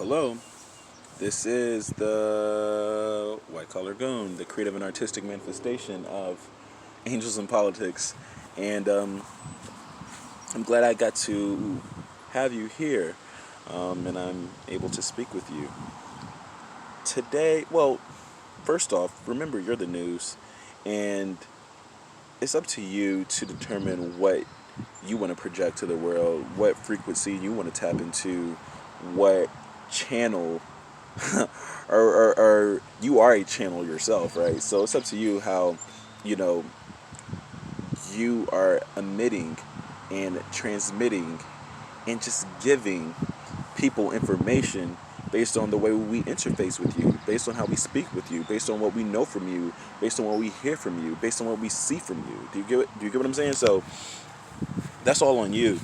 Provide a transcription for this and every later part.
Hello, this is the White Collar Goon, the creative and artistic manifestation of Angels in Politics. And I'm glad I got to have you here, and I'm able to speak with you. Today, well, first off, remember you're the news, and it's up to you to determine what you want to project to the world, what frequency you want to tap into, what channel or you are a channel yourself, right? So it's up to you how, you know, you are emitting and transmitting and just giving people information based on the way we interface with you, based on how we speak with you, based on what we know from you, based on what we hear from you, based on what we see from you. Do you get what I'm saying? So that's all on you.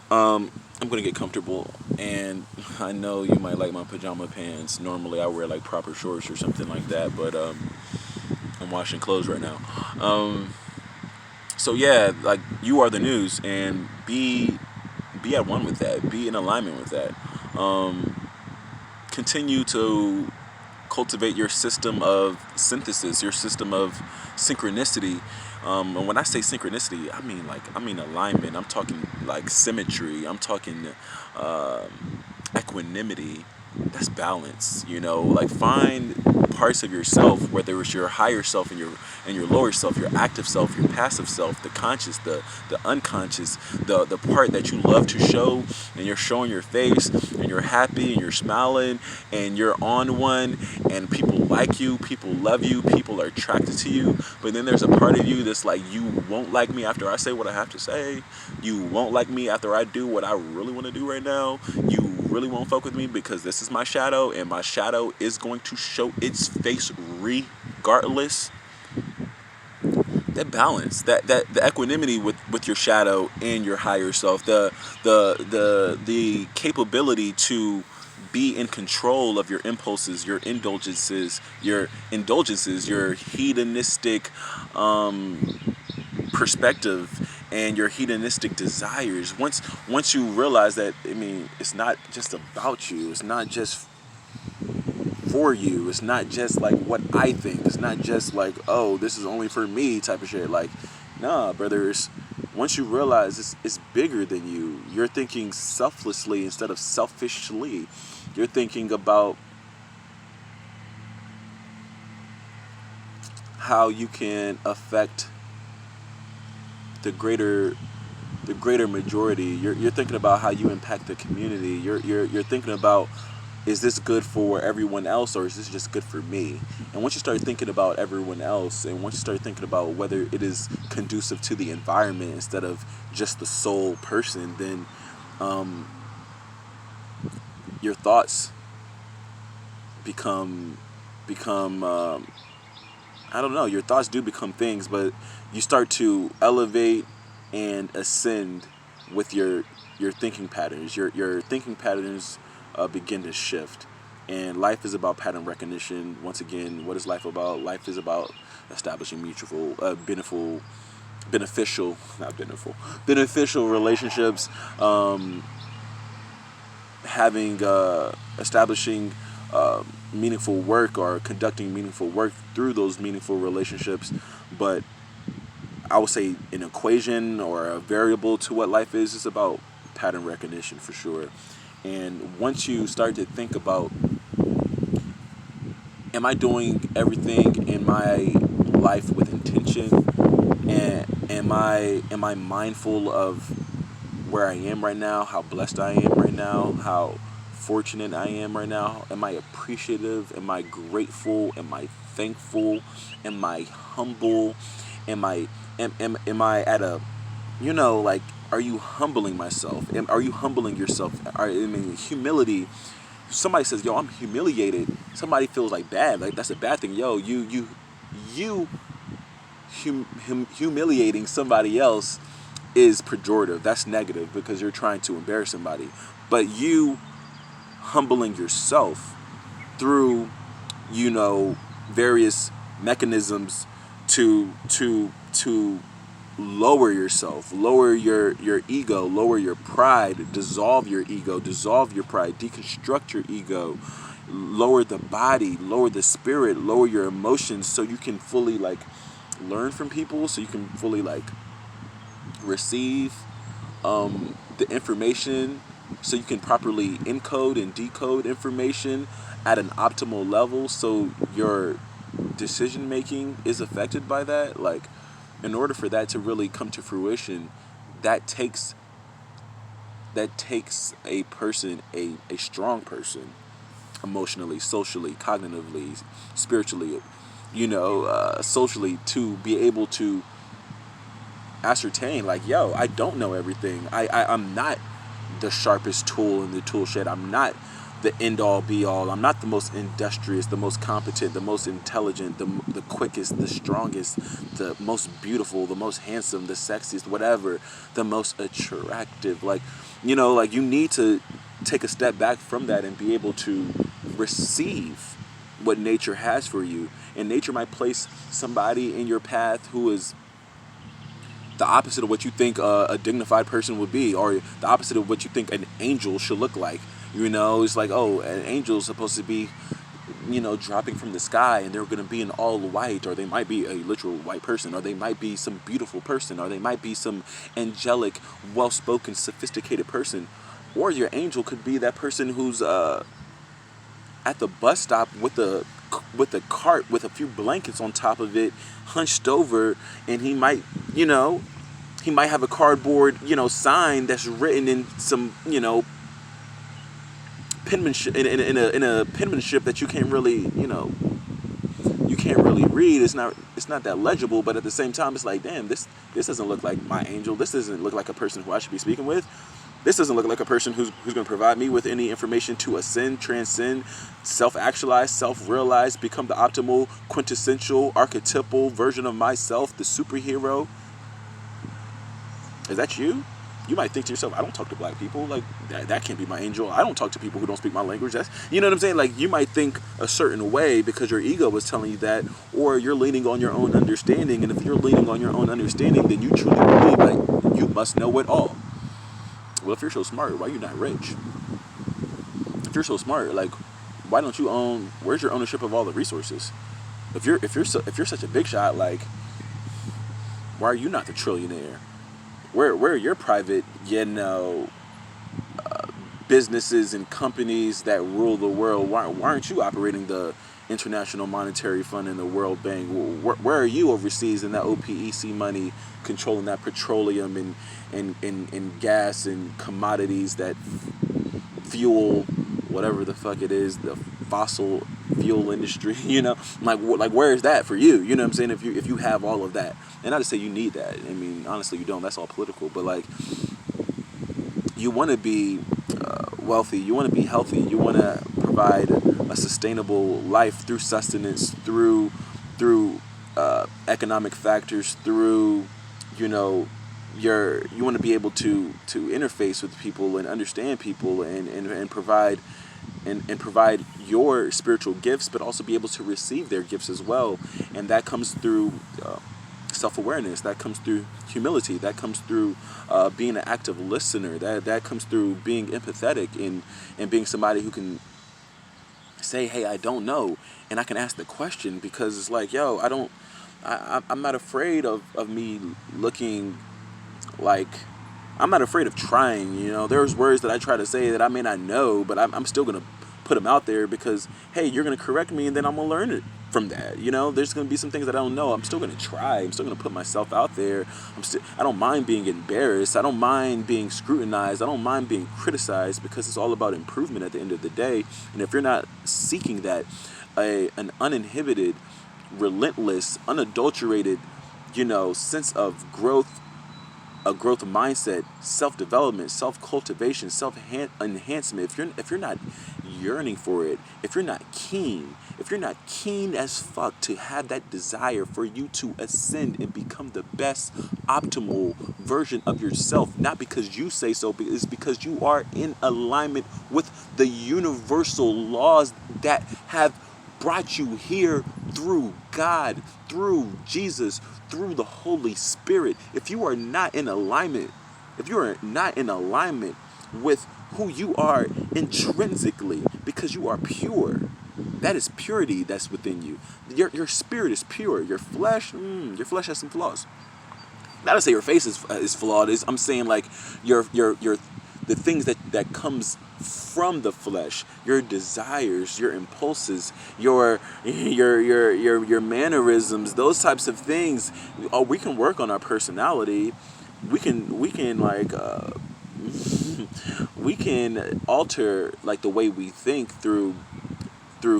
I'm gonna get comfortable, and I know you might like my pajama pants. Normally I wear like proper shorts or something like that, but I'm washing clothes right now. So yeah, like, you are the news, and be at one with that. Be in alignment with that. Continue to cultivate your system of synthesis, your system of synchronicity. And when I say synchronicity, I mean alignment. I'm talking like symmetry. I'm talking equanimity. That's balance. Like, find parts of yourself, whether it's your higher self and your lower self, your active self, your passive self, the conscious, the unconscious, the part that you love to show, and you're showing your face, and you're happy, and you're smiling, and you're on one, and people like you, people love you, people are attracted to you. But then there's a part of you that's like, you won't like me after I say what I have to say. You won't like me after I do what I really want to do right now. You really won't fuck with me because this is my shadow, and my shadow is going to show its face regardless. That balance, that the equanimity with your shadow and your higher self, the capability to be in control of your impulses, your indulgences, your hedonistic perspective, and your hedonistic desires. Once you realize that, it's not just about you. It's not just for you. It's not just like what I think. It's not just like, oh, this is only for me type of shit. Like, nah, brothers. Once you realize it's bigger than you, you're thinking selflessly instead of selfishly. You're thinking about how you can affect the greater majority. You're thinking about how you impact the community. You're thinking about, is this good for everyone else, or is this just good for me? And once you start thinking about everyone else, and once you start thinking about whether it is conducive to the environment instead of just the sole person, then your thoughts become I don't know, your thoughts do become things, but you start to elevate and ascend with your thinking patterns. Your thinking patterns begin to shift. And life is about pattern recognition. Once again, what is life about? Life is about establishing beneficial relationships, establishing meaningful work, or conducting meaningful work through those meaningful relationships. But I would say an equation or a variable to what life is about pattern recognition for sure. And once you start to think about, am I doing everything in my life with intention? And am I mindful of where I am right now, how blessed I am right now, how fortunate I am right now? Am I appreciative? Am I grateful? Am I thankful? Am I humble? Am I at a, like, are you humbling myself? Are you humbling yourself? Humility. Somebody says, "Yo, I'm humiliated." Somebody feels like bad, like that's a bad thing. Yo, you humiliating somebody else is pejorative. That's negative because you're trying to embarrass somebody. But you humbling yourself through, various mechanisms to lower yourself, lower your ego, lower your pride, dissolve your ego, dissolve your pride, deconstruct your ego, lower the body, lower the spirit, lower your emotions, so you can fully like learn from people, so you can fully like receive the information, so you can properly encode and decode information at an optimal level, so your decision making is affected by that. Like, in order for that to really come to fruition, that takes a person, a strong person, emotionally, socially, cognitively, spiritually, socially, to be able to ascertain, like, yo, I don't know everything. I'm not the sharpest tool in the tool shed. I'm not the end all be all. I'm not the most industrious, the most competent, the most intelligent, the quickest, the strongest, the most beautiful, the most handsome, the sexiest, whatever, the most attractive. Like, like, you need to take a step back from that and be able to receive what nature has for you. And nature might place somebody in your path who is the opposite of what you think a dignified person would be, or the opposite of what you think an angel should look like. It's like, oh, an angel's supposed to be, dropping from the sky, and they're going to be in all white, or they might be a literal white person, or they might be some beautiful person, or they might be some angelic, well-spoken, sophisticated person. Or your angel could be that person who's at the bus stop with a cart with a few blankets on top of it, hunched over, and he might have a cardboard, sign that's written in some, penmanship, in a penmanship that you can't really, read. It's not that legible, but at the same time, it's like, damn, this doesn't look like my angel. This doesn't look like a person who I should be speaking with. This doesn't look like a person who's going to provide me with any information to ascend, transcend, self-actualize, self-realize, become the optimal, quintessential, archetypal version of myself, the superhero. Is that you? You might think to yourself, I don't talk to black people. Like, that can't be my angel. I don't talk to people who don't speak my language. That's, you know what I'm saying? Like, you might think a certain way because your ego is telling you that, or you're leaning on your own understanding. And if you're leaning on your own understanding, then you truly believe, like, you must know it all. Well, if you're so smart, why are you not rich? If you're so smart, like, why don't you own? Where's your ownership of all the resources? If you're such a big shot, like, why are you not the trillionaire? Where are your private, businesses and companies that rule the world? Why aren't you operating the International Monetary Fund and the World Bank? Where are you overseas in that OPEC money, controlling that petroleum and gas and commodities that fuel whatever the fuck it is, the fossil fuel industry? Like where is that for you? You know what I'm saying? If you have all of that, and not to say you need that. I mean, honestly, you don't. That's all political. But like, you want to be wealthy. You want to be healthy. You want to provide a sustainable life through sustenance, through economic factors, through you want to be able to interface with people and understand people and provide your spiritual gifts, but also be able to receive their gifts as well. And that comes through self-awareness. That comes through humility. That comes through being an active listener. That comes through being empathetic and being somebody who can say, hey, I don't know, and I can ask the question, because it's like, yo, I'm not afraid of me looking like, I'm not afraid of trying. There's words that I try to say that I may not know, but I'm still going to put them out there, because, hey, you're going to correct me, and then I'm going to learn it from that. There's going to be some things that I don't know. I'm still going to try. I'm still going to put myself out there. I don't mind being embarrassed. I don't mind being scrutinized. I don't mind being criticized, because it's all about improvement at the end of the day. And if you're not seeking that, an uninhibited, relentless, unadulterated, sense of growth, a growth mindset, self-development, self-cultivation, self-enhancement, if you're not yearning for it, if you're not keen as fuck to have that desire for you to ascend and become the best optimal version of yourself, not because you say so, but it's because you are in alignment with the universal laws that have brought you here through God, through Jesus, through the Holy Spirit. If you are not in alignment, with who you are intrinsically, because you are pure, that is purity that's within you. Your spirit is pure. Your flesh has some flaws. Not to say your face is flawed. I'm saying like your the things that comes from the flesh, your desires, your impulses, your mannerisms, those types of things. Oh, we can work on our personality. We can like we can alter like the way we think through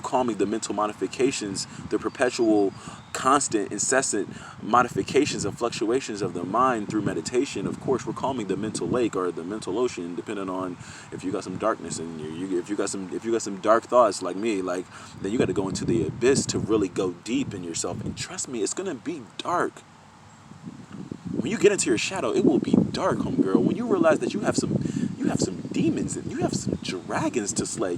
calming the mental modifications, the perpetual, constant, incessant modifications and fluctuations of the mind through meditation. Of course, we're calming the mental lake or the mental ocean, depending on if you got some darkness in you. If you got some dark thoughts like me, like, then you got to go into the abyss to really go deep in yourself. And trust me, it's gonna be dark. When you get into your shadow, it will be dark, homegirl. When you realize that you have some demons and you have some dragons to slay.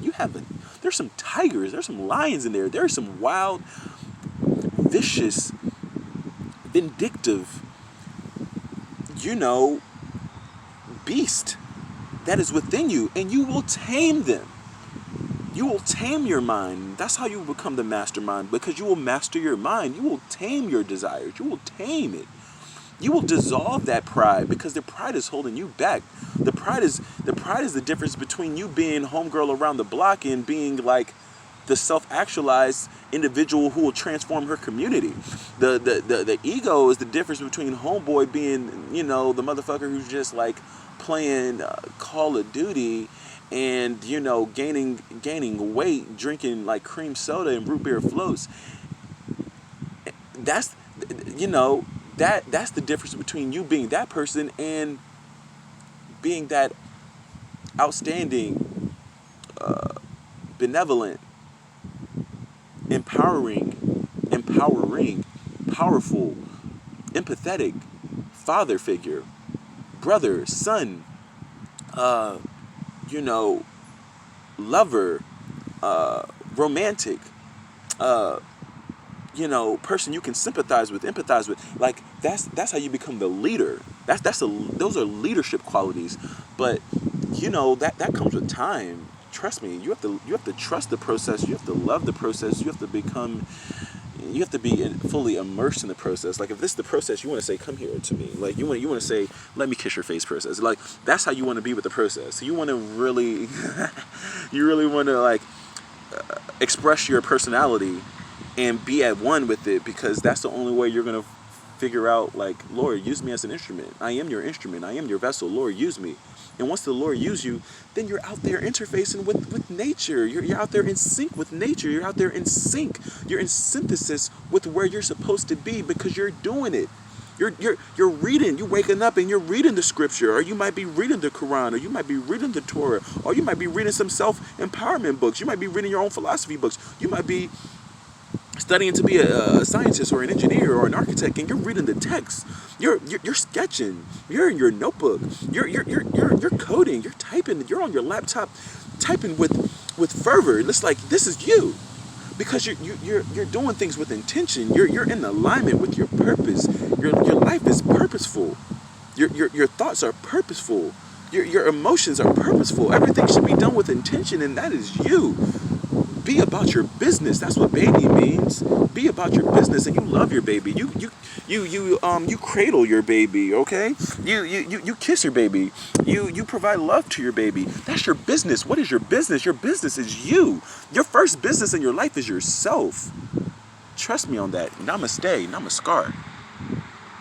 There's some tigers, there's some lions in there. There's some wild, vicious, vindictive, beast that is within you, and you will tame them. You will tame your mind. That's how you become the mastermind, because you will master your mind. You will tame your desires. You will tame it. You will dissolve that pride, because the pride is holding you back. The pride is the difference between you being homegirl around the block and being like the self-actualized individual who will transform her community. The ego is the difference between homeboy being, the motherfucker who's just like playing Call of Duty and, gaining weight, drinking like cream soda and root beer floats. That's the difference between you being that person and being that outstanding, benevolent, empowering, powerful, empathetic father figure, brother, son, lover, romantic, person you can sympathize with, empathize with. Like, that's how you become the leader. Those are leadership qualities. But that comes with time. Trust me. You have to trust the process. You have to love the process. You have to be fully immersed in the process. Like, if this is the process, you want to say, come here to me. Like, you want to say, let me kiss your face process. Like, that's how you want to be with the process. So you want to really you really want to like express your personality and be at one with it, because that's the only way you're going to figure out, like, Lord, use me as an instrument. I am your instrument. I am your vessel. Lord, use me. And once the Lord uses you, then you're out there interfacing with nature. You're out there in sync with nature. You're out there in sync. You're in synthesis with where you're supposed to be, because you're doing it. You're reading. You're waking up and you're reading the scripture, or you might be reading the Quran, or you might be reading the Torah, or you might be reading some self-empowerment books. You might be reading your own philosophy books. You might be studying to be a scientist or an engineer or an architect, and you're reading the text. You're sketching. You're in your notebook. You're coding. You're typing. You're on your laptop, typing with fervor. It's like, this is you, because you're doing things with intention. You're in alignment with your purpose. Your life is purposeful. Your thoughts are purposeful. Your emotions are purposeful. Everything should be done with intention, and that is you. Be about your business. That's what baby means. Be about your business, and you love your baby. You cradle your baby, okay? You kiss your baby. You provide love to your baby. That's your business. What is your business? Your business is you. Your first business in your life is yourself. Trust me on that. Namaste. Namaskar.